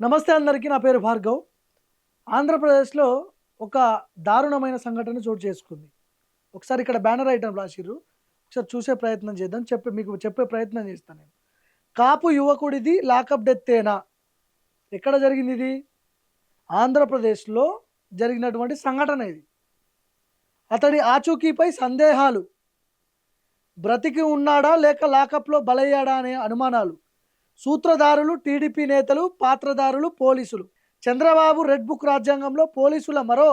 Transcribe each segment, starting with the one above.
నమస్తే అందరికీ. నా పేరు భార్గవ్. ఆంధ్రప్రదేశ్‌లో ఒక దారుణమైన సంఘటన చోటు చేసుకుంది. ఒకసారి ఇక్కడ బ్యానర్ ఐటెం రాసిర్రు. ఒకసారి చూసే ప్రయత్నం చేద్దాం. మీకు చెప్పే ప్రయత్నం చేస్తా నేను. కాపు యువకుడిది లాకప్ డెత్తేనా? ఎక్కడ జరిగిందిది? ఆంధ్రప్రదేశ్‌లో జరిగినటువంటి సంఘటన ఇది. అతడి ఆచూకీపై సందేహాలు. బ్రతికి ఉన్నాడా లేక లాకప్‌లో బలయ్యాడా అనే అనుమానాలు. సూత్రధారులు టీడీపీ నేతలు, పాత్రధారులు పోలీసులు. చంద్రబాబు రెడ్ బుక్ రాజ్యాంగంలో పోలీసుల మరో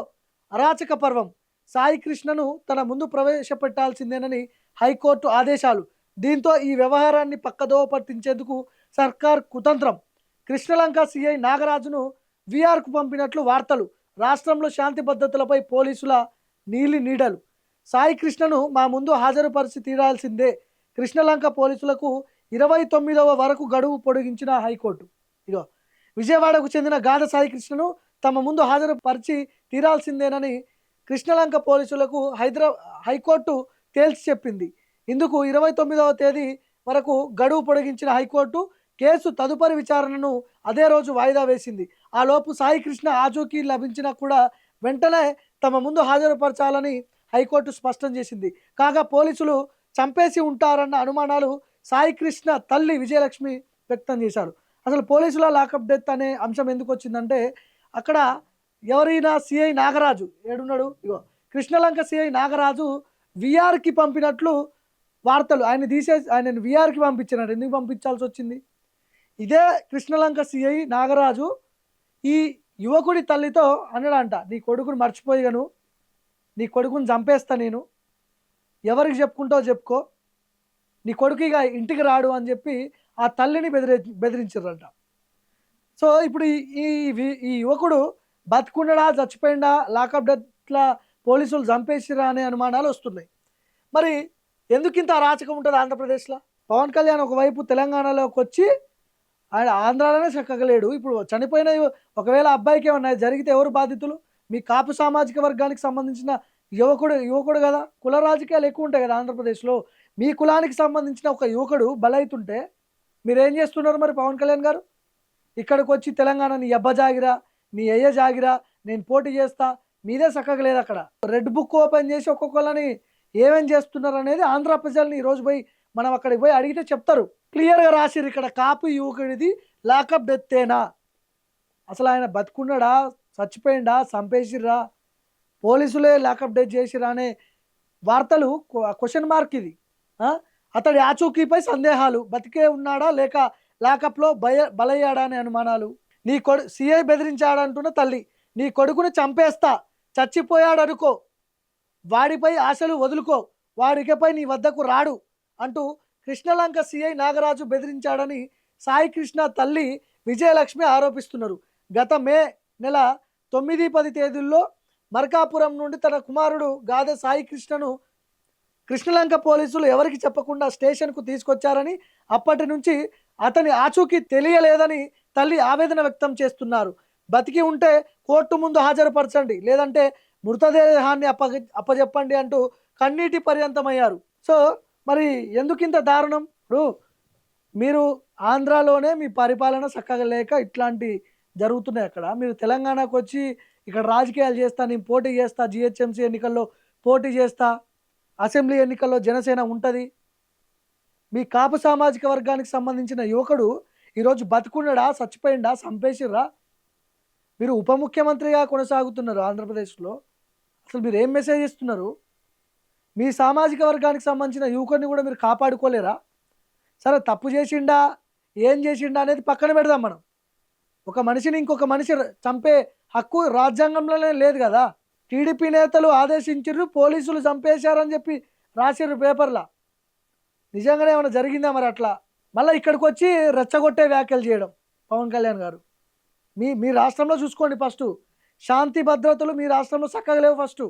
అరాచక పర్వం. సాయి కృష్ణను తన ముందు ప్రవేశపెట్టాల్సిందేనని హైకోర్టు ఆదేశాలు. దీంతో ఈ వ్యవహారాన్ని పక్కదోవ పట్టించేందుకు సర్కార్ కుతంత్రం. కృష్ణలంక సిఐ నాగరాజును వీఆర్కు పంపినట్లు వార్తలు. రాష్ట్రంలో శాంతి భద్రతలపై పోలీసుల నీలి నీడలు. సాయి కృష్ణను మా ముందు హాజరుపరిచి తీరాల్సిందే. కృష్ణలంక పోలీసులకు 29వ వరకు గడువు పొడిగించిన హైకోర్టు. ఇగో విజయవాడకు చెందిన గాథ సాయి కృష్ణను తమ ముందు హాజరుపరిచి తీరాల్సిందేనని కృష్ణలంక పోలీసులకు హైకోర్టు తేల్చి చెప్పింది. ఇందుకు 29వ తేదీ వరకు గడువు పొడిగించిన హైకోర్టు కేసు తదుపరి విచారణను అదే రోజు వాయిదా వేసింది. ఆ లోపు సాయి కృష్ణ ఆచూకీ లభించినా కూడా వెంటనే తమ ముందు హాజరుపరచాలని హైకోర్టు స్పష్టం చేసింది. కాగా పోలీసులు చంపేసి ఉంటారన్న అనుమానాలు సాయి కృష్ణ తల్లి విజయలక్ష్మి వ్యక్తం చేశారు. అసలు పోలీసుల లాకప్ డెత్ అనే అంశం ఎందుకు వచ్చిందంటే, అక్కడ ఎవరైనా సిఐ నాగరాజు ఏడున్నాడు, ఇగో కృష్ణలంక సిఐ నాగరాజు విఆర్కి పంపినట్లు వార్తలు. ఆయనను విఆర్కి పంపించినారు. ఎందుకు పంపించాల్సి వచ్చింది? ఇదే కృష్ణలంక సిఐ నాగరాజు ఈ యువకుడి తల్లితో అన్నాడంట, నీ కొడుకుని మర్చిపోయాను, నీ కొడుకుని చంపేస్తా నేను, ఎవరికి చెప్పుకుంటావు చెప్పుకో, నీ కొడుకు ఇక ఇంటికి రాడు అని చెప్పి ఆ తల్లిని బెదిరించారంట. సో ఇప్పుడు ఈ ఈ యువకుడు బతుకుండడా చచ్చిపోయిందా, లాకప్ డెత్లా పోలీసులు చంపేసిరా అనే అనుమానాలు వస్తున్నాయి. మరి ఎందుకు ఇంత అరాచకం ఉంటుంది ఆంధ్రప్రదేశ్లో? పవన్ కళ్యాణ్ ఒకవైపు తెలంగాణలోకి వచ్చి ఆయన ఆంధ్రాలోనే చక్కగలేడు. ఇప్పుడు చనిపోయిన ఒకవేళ అబ్బాయికి ఏమన్నా జరిగితే ఎవరు బాధితులు? మీ కాపు సామాజిక వర్గానికి సంబంధించిన యువకుడు కదా. కుల రాజకీయాలు ఎక్కువ ఉంటాయి కదా ఆంధ్రప్రదేశ్లో. మీ కులానికి సంబంధించిన ఒక యువకుడు బలైతుంటే మీరేం చేస్తున్నారు మరి? పవన్ కళ్యాణ్ గారు ఇక్కడికి వచ్చి తెలంగాణ నీ అబ్బ జాగిరా, నీ అయ్య జాగిరా, నేను పోటీ చేస్తా, మీదే చక్కగా లేదు. అక్కడ రెడ్ బుక్ ఓపెన్ చేసి ఒక్కొక్కళ్ళని ఏమేం చేస్తున్నారు అనేది ఆంధ్ర ప్రజల్ని ఈరోజు పోయి మనం అక్కడికి పోయి అడిగితే చెప్తారు. క్లియర్గా రాసిరు ఇక్కడ, కాపు యువకుడిది లాకప్ డెత్తేనా? అసలు ఆయన బతుకున్నాడా, చచ్చిపోయిందా, చంపేసిర్రా, పోలీసులే లాకప్ డెత్ చేసిరా అనే వార్తలు క్వశ్చన్ మార్క్ ఇది. అతడి ఆచూకీపై సందేహాలు. బతికే ఉన్నాడా లేక లాకప్లో బలయ్యాడా అనే అనుమానాలు. సిఐ బెదిరించాడంటున్న తల్లి, నీ కొడుకుని చంపేస్తా, చచ్చిపోయాడనుకో, వాడిపై ఆశలు వదులుకో, వాడికపై నీ వద్దకు రాడు అంటూ కృష్ణలంక సిఐ నాగరాజు బెదిరించాడని సాయి కృష్ణ తల్లి విజయలక్ష్మి ఆరోపిస్తున్నారు. గత మే నెల 9-10 తేదీల్లో మర్కాపురం నుండి తన కుమారుడు గాదె సాయి కృష్ణను కృష్ణలంక పోలీసులు ఎవరికి చెప్పకుండా స్టేషన్కు తీసుకొచ్చారని, అప్పటి నుంచి అతని ఆచూకీ తెలియలేదని తల్లి ఆవేదన వ్యక్తం చేస్తున్నారు. బతికి ఉంటే కోర్టు ముందు హాజరుపరచండి, లేదంటే మృతదేహాన్ని అప్పజెప్పండి అంటూ కన్నీటి పర్యంతమయ్యారు. సో మరి ఎందుకింత దారుణం? ఇప్పుడు మీరు ఆంధ్రాలోనే మీ పరిపాలన చక్కగా లేక ఇట్లాంటి జరుగుతున్నాయి. అక్కడ మీరు తెలంగాణకు వచ్చి ఇక్కడ రాజకీయాలు చేస్తా, నేను పోటీ చేస్తా, జిహెచ్ఎంసీ ఎన్నికల్లో పోటీ చేస్తా, అసెంబ్లీ ఎన్నికల్లో జనసేన ఉంటుంది. మీ కాపు సామాజిక వర్గానికి సంబంధించిన యువకుడు ఈరోజు బతుకున్నాడా, చచ్చిపోయిందా, చంపేసిర్రా? మీరు ఉప ముఖ్యమంత్రిగా కొనసాగుతున్నారు ఆంధ్రప్రదేశ్లో. అసలు మీరు ఏం మెసేజ్ ఇస్తున్నారు? మీ సామాజిక వర్గానికి సంబంధించిన యువకుడిని కూడా మీరు కాపాడుకోలేరా? సరే, తప్పు చేసిండా, ఏం చేసిండా అనేది పక్కన పెడదాం. మనం ఒక మనిషిని ఇంకొక మనిషి చంపే హక్కు రాజ్యాంగంలోనే లేదు కదా. టీడీపీ నేతలు ఆదేశించారు, పోలీసులు చంపేశారని చెప్పి రాసిర్రు పేపర్లా. నిజంగానే ఏమైనా జరిగిందా మరి? అట్లా మళ్ళీ ఇక్కడికి వచ్చి రెచ్చగొట్టే వ్యాఖ్యలు చేయడం పవన్ కళ్యాణ్ గారు. మీ రాష్ట్రంలో చూసుకోండి. ఫస్ట్ శాంతి భద్రతలు మీ రాష్ట్రంలో చక్కగా లేవు. ఫస్ట్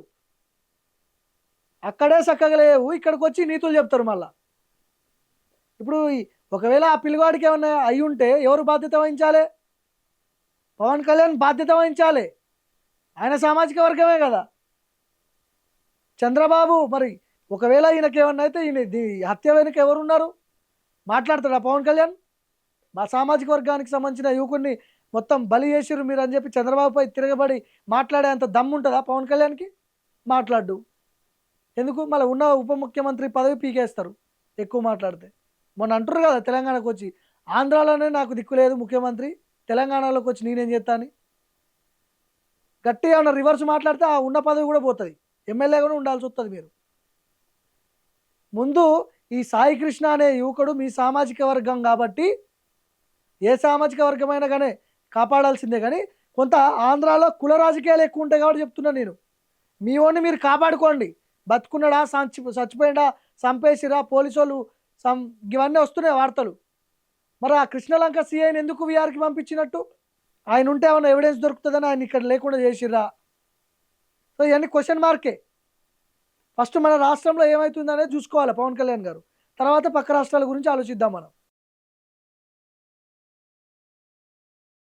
అక్కడే చక్కగా లేవు, ఇక్కడికి వచ్చి నీతులు చెప్తారు మళ్ళా. ఇప్పుడు ఒకవేళ ఆ పిల్లవాడికి ఏమన్నా అయి ఉంటే ఎవరు బాధ్యత వహించాలి? పవన్ కళ్యాణ్ బాధ్యత వహించాలి. ఆయన సామాజిక వర్గమే కదా. చంద్రబాబు మరి ఒకవేళ ఈయనకి ఏమన్నా అయితే ఈయన హత్య వెనుక ఎవరున్నారు? మాట్లాడతాడా పవన్ కళ్యాణ్? మా సామాజిక వర్గానికి సంబంధించిన యువకుడిని మొత్తం బలి చేసిర్రు మీరు అని చెప్పి చంద్రబాబుపై తిరగబడి మాట్లాడే అంత దమ్ము ఉంటుందా పవన్ కళ్యాణ్కి? మాట్లాడు. ఎందుకు మళ్ళీ ఉన్న ఉప ముఖ్యమంత్రి పదవి పీకేస్తారు ఎక్కువ మాట్లాడితే. మొన్న అంటుర్రు కదా తెలంగాణకు వచ్చి, ఆంధ్రాలోనే నాకు దిక్కు లేదు ముఖ్యమంత్రి, తెలంగాణలోకి వచ్చి నేనేం చేస్తా అని. గట్టిగా ఏమన్నా రివర్స్ మాట్లాడితే ఆ ఉన్న పదవి కూడా పోతుంది, ఎమ్మెల్యేగానే ఉండాల్సి వస్తుంది మీరు. ముందు ఈ సాయి కృష్ణ అనే యువకుడు మీ సామాజిక వర్గం కాబట్టి, ఏ సామాజిక వర్గమైనా కానీ కాపాడాల్సిందే, కానీ కొంత ఆంధ్రాలో కుల రాజకీయాలు ఎక్కువ ఉంటాయి కాబట్టి చెప్తున్నా నేను. మీ ఓన్ని మీరు కాపాడుకోండి. బతుకున్నాడా, చచ్చిపోయిందా, చంపేసిరా పోలీసు వాళ్ళు, ఇవన్నీ వస్తున్నాయి వార్తలు. మరి ఆ కృష్ణలంక సిఐని ఎందుకు విఆర్కి పంపించినట్టు? ఆయన ఉంటే ఏమైనా ఎవిడెన్స్ దొరుకుతుందని ఆయన ఇక్కడ లేకుండా చేసిర్రా? సో ఇవన్నీ క్వశ్చన్ మార్కే. ఫస్ట్ మన రాష్ట్రంలో ఏమవుతుందనేది చూసుకోవాలి పవన్ కళ్యాణ్ గారు, తర్వాత పక్క రాష్ట్రాల గురించి ఆలోచిద్దాం మనం.